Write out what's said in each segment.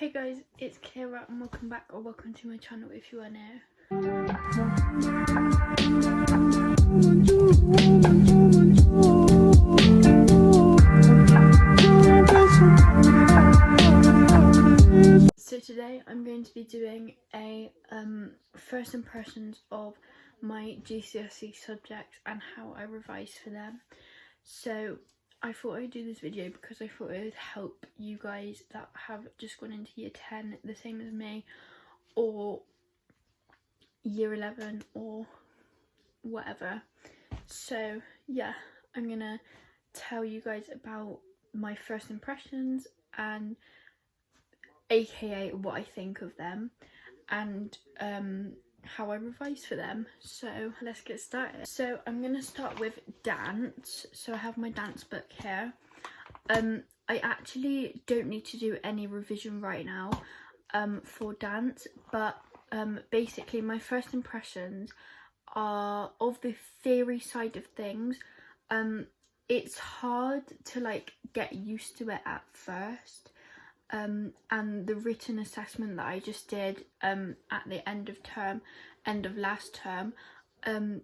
Hey guys, it's Keira and welcome back or welcome to my channel if you are new. So today I'm going to be doing a first impressions of my GCSE subjects and how I revised for them. So I thought I'd do this video because I thought it would help you guys that have just gone into year 10 the same as me, or year 11 or whatever. So yeah, I'm gonna tell you guys about my first impressions and aka what I think of them and how I revise for them. So let's get started. So I'm gonna start with dance. So I have my dance book here. I actually don't need to do any revision right now for dance, but basically my first impressions are of the theory side of things. It's hard to like get used to it at first. And the written assessment that I just did at the end of last term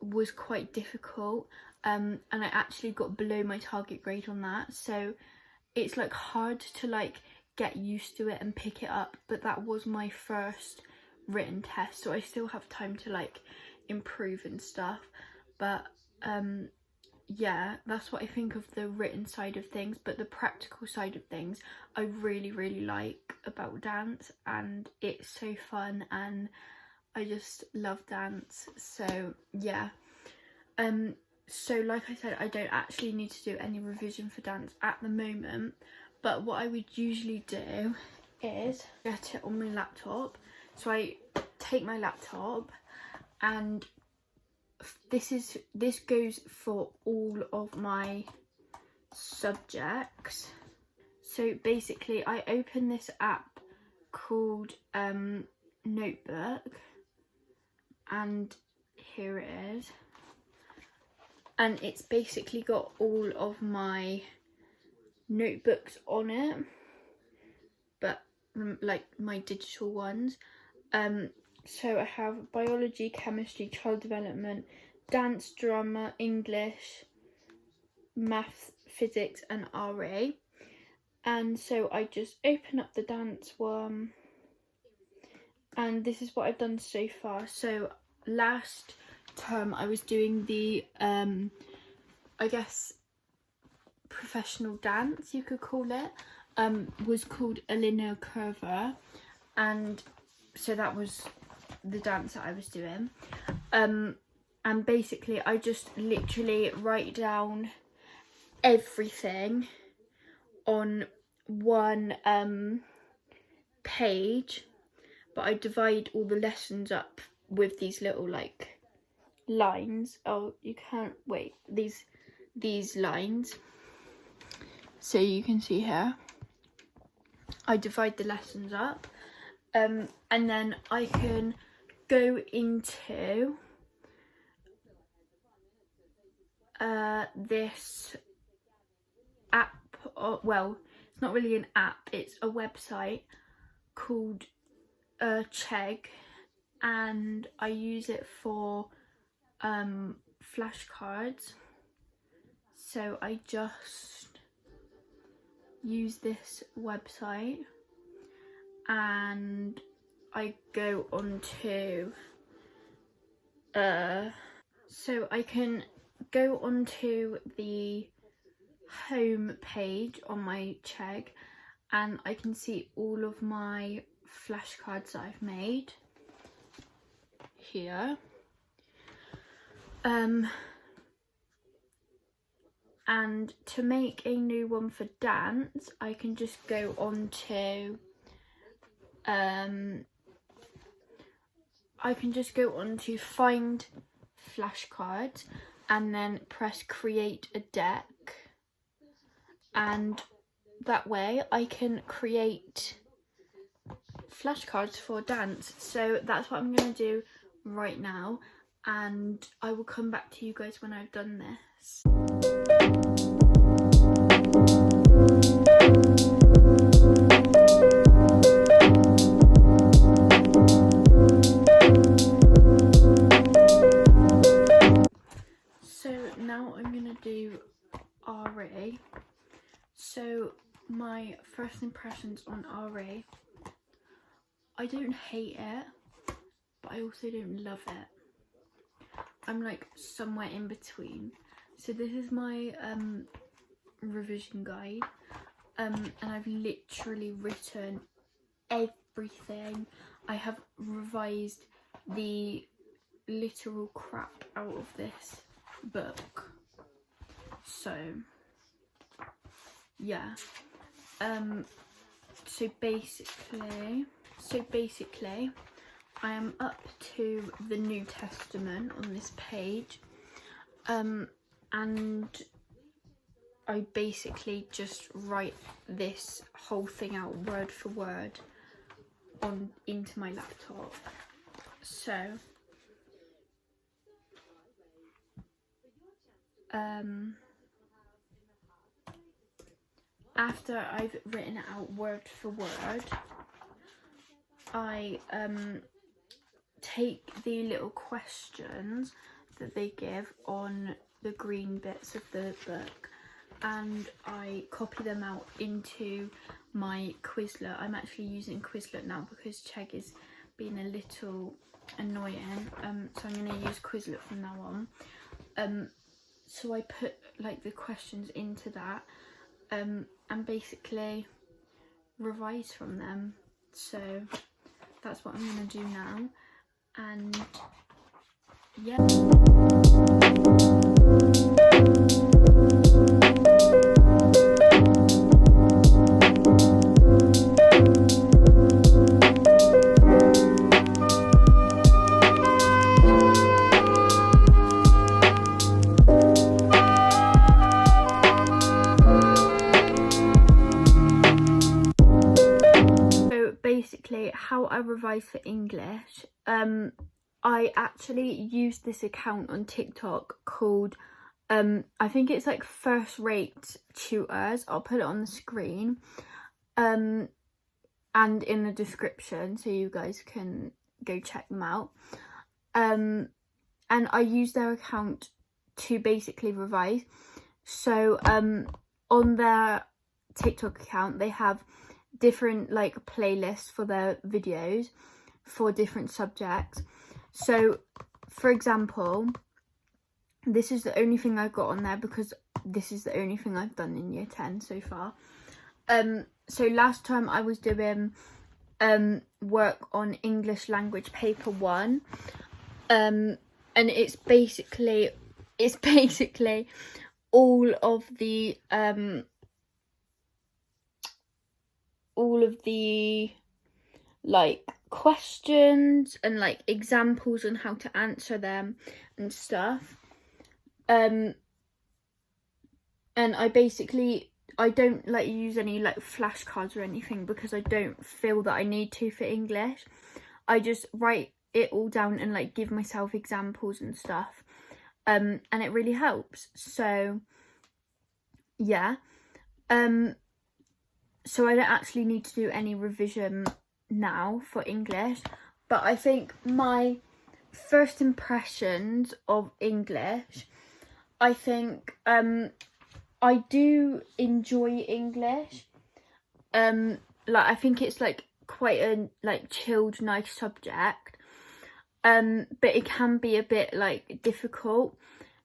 was quite difficult, and I actually got below my target grade on that, so it's like hard to like get used to it and pick it up. But that was my first written test, so I still have time to like improve and stuff. But yeah, that's what I think of the written side of things. But the practical side of things I really like about dance, and it's so fun and I just love dance. So yeah, so like I said, I don't actually need to do any revision for dance at the moment, but what I would usually do is get it on my laptop. So I take my laptop, and this goes for all of my subjects. So basically I open this app called Notebook, and here it is, and it's basically got all of my notebooks on it, but like my digital ones. So I have biology, chemistry, child development, dance, drama, English, maths, physics and RA. And so I just open up the dance one, and this is what I've done so far. So last term I was doing the I guess professional dance, you could call it, was called a linear curva, and so that was the dance that I was doing. And basically I just literally write down everything on one page, but I divide all the lessons up with these little like lines. Oh, you can't wait, these lines, so you can see here I divide the lessons up, and then I can go into this app, or well, it's not really an app, it's a website called Chegg, and I use it for flashcards. So I just use this website and I go on to so I can go onto the home page on my Chegg, and I can see all of my flashcards that I've made here. And to make a new one for dance, I can just go on to find flashcards and then press create a deck, and that way I can create flashcards for dance. So that's what I'm going to do right now, and I will come back to you guys when I've done this. So my first impressions on RE, I don't hate it, but I also don't love it. I'm like somewhere in between. So this is my revision guide, and I've literally written everything. I have revised the literal crap out of this book. So yeah, so basically I am up to the New Testament on this page, and I basically just write this whole thing out word for word into my laptop. So after I've written it out word for word, I take the little questions that they give on the green bits of the book and I copy them out into my Quizlet. I'm actually using Quizlet now because Chegg is being a little annoying, so I'm going to use Quizlet from now on. So I put like the questions into that, and basically revise from them. So that's what I'm going to do now, and yeah. Basically how I revise for English, I actually use this account on TikTok called I think it's like First Rate Tutors. I'll put it on the screen and in the description so you guys can go check them out, and I use their account to basically revise. So on their TikTok account they have different like playlists for their videos for different subjects. So for example, this is the only thing I've got on there because this is the only thing I've done in year 10 so far. So last time I was doing work on English language paper 1, and it's basically all of the like questions and like examples on how to answer them and stuff, and I don't like use any like flashcards or anything because I don't feel that I need to for English. I just write it all down and like give myself examples and stuff, and it really helps. So yeah, so I don't actually need to do any revision now for English, but I think my first impressions of English, I think I do enjoy English. Like I think it's like quite a like chilled, nice subject, but it can be a bit like difficult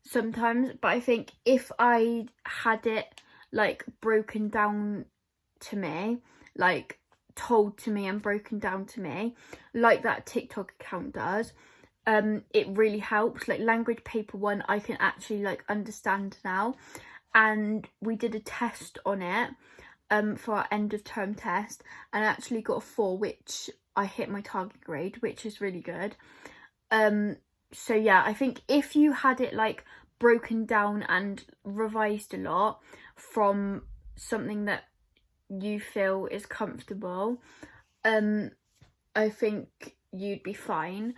sometimes. But I think if I had it like broken down to me, like told to me and broken down to me like that TikTok account does, it really helps. Like language paper 1 I can actually like understand now, and we did a test on it for our end of term test and I actually got a 4, which I hit my target grade, which is really good. So yeah, I think if you had it like broken down and revised a lot from something that you feel is comfortable, I think you'd be fine.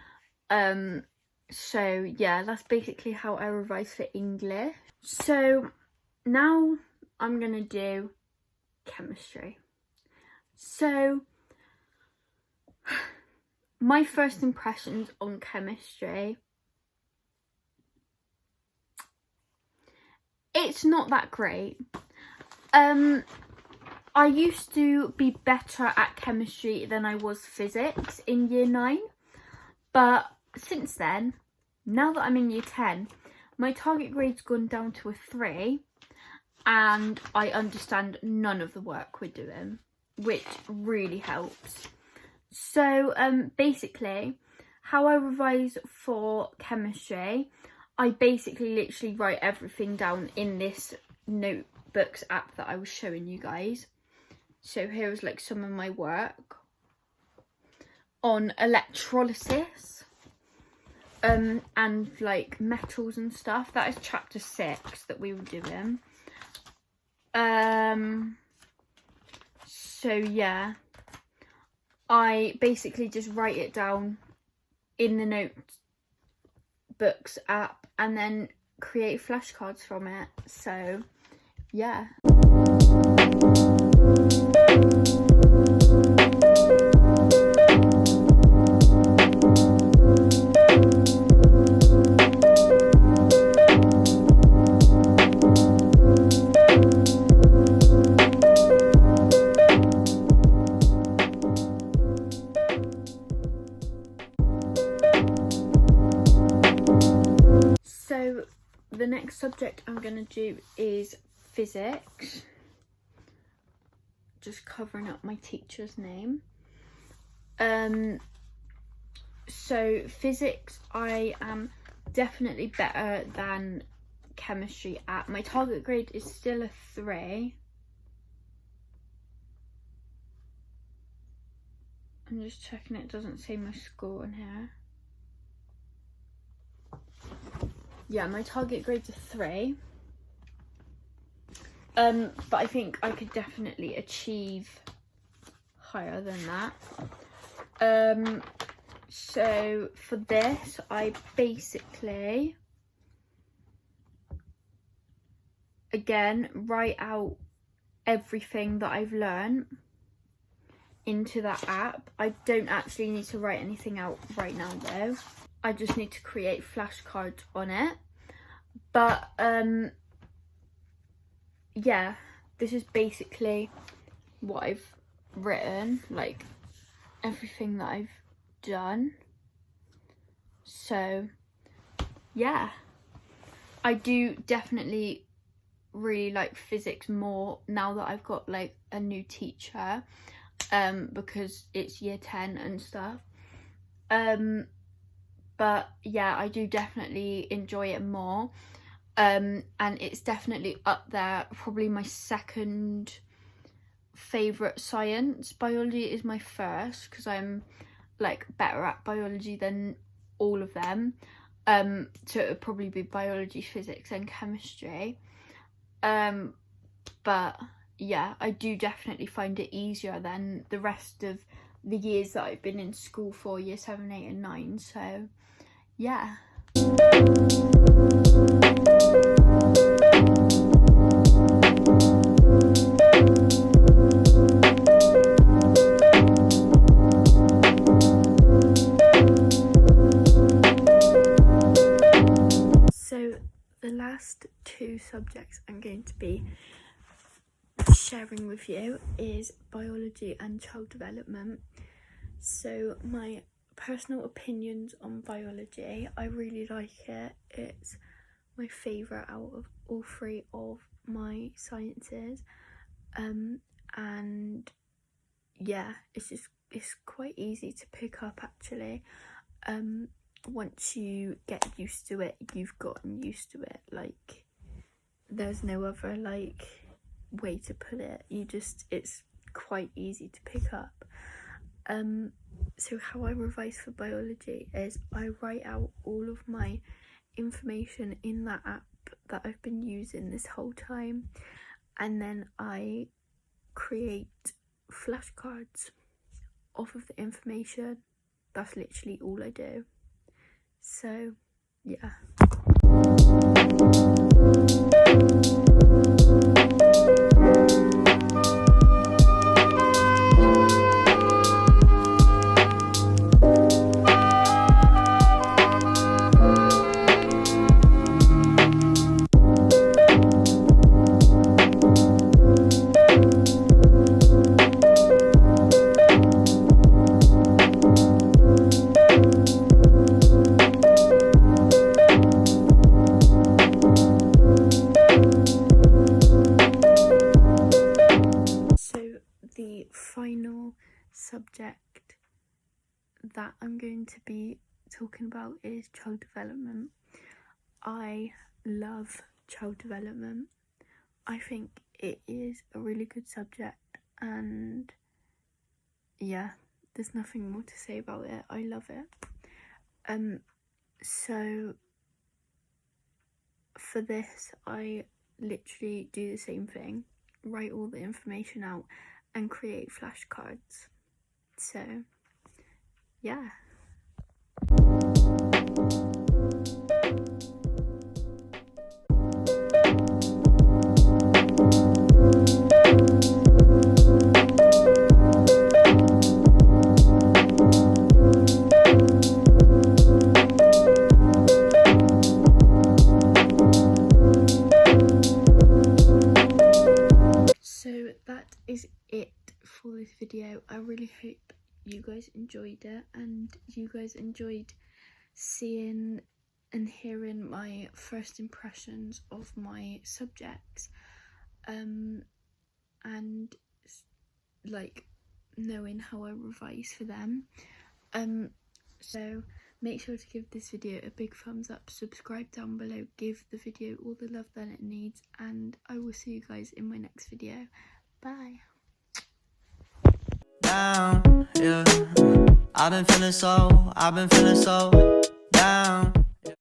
So yeah, that's basically how I revise for English. So now I'm gonna do chemistry. So my first impressions on chemistry, it's not that great. I used to be better at chemistry than I was physics in year 9. But since then, now that I'm in year 10, my target grade's gone down to a 3. And I understand none of the work we're doing, which really helps. So basically, how I revise for chemistry, I basically literally write everything down in this notebooks app that I was showing you guys. So here's like some of my work on electrolysis and like metals and stuff. That is chapter 6 that we were doing. So yeah, I basically just write it down in the notebooks app and then create flashcards from it. So yeah. So the next subject I'm going to do is physics. Just covering up my teacher's name. So physics, I am definitely better than chemistry at. My target grade is still a 3. I'm just checking it doesn't say my score on here. Yeah, my target grade's a 3. But I think I could definitely achieve higher than that. So for this, I basically, again, write out everything that I've learned into that app. I don't actually need to write anything out right now though. I just need to create flashcards on it. But yeah, this is basically what I've written, like everything that I've done. So yeah, I do definitely really like physics more now that I've got like a new teacher, because it's year 10 and stuff. But yeah, I do definitely enjoy it more. And it's definitely up there, probably my second favourite science. Biology is my first, because I'm like better at biology than all of them. So it would probably be biology, physics and chemistry. But yeah, I do definitely find it easier than the rest of the years that I've been in school for, year 7, 8 and 9. So yeah. So the last 2 subjects I'm going to be sharing with you is biology and child development. So my personal opinions on biology, I really like it. It's my favourite out of all 3 of my sciences. And yeah, it's quite easy to pick up actually. Once you get used to it, you've gotten used to it. Like, there's no other like way to put it. It's quite easy to pick up. So how I revise for biology is I write out all of my information in that app that I've been using this whole time, and then I create flashcards off of the information. That's literally all I do. So yeah. that I'm going to be talking about is child development. I love child development. I think it is a really good subject, and yeah, there's nothing more to say about it. I love it. So for this, I literally do the same thing, write all the information out and create flashcards. So yeah. So that is it for this video. I really hope you guys enjoyed it and you guys enjoyed seeing and hearing my first impressions of my subjects, and like knowing how I revise for them. So make sure to give this video a big thumbs up, subscribe down below, give the video all the love that it needs, and I will see you guys in my next video. Bye. Down, yeah. I've been feeling so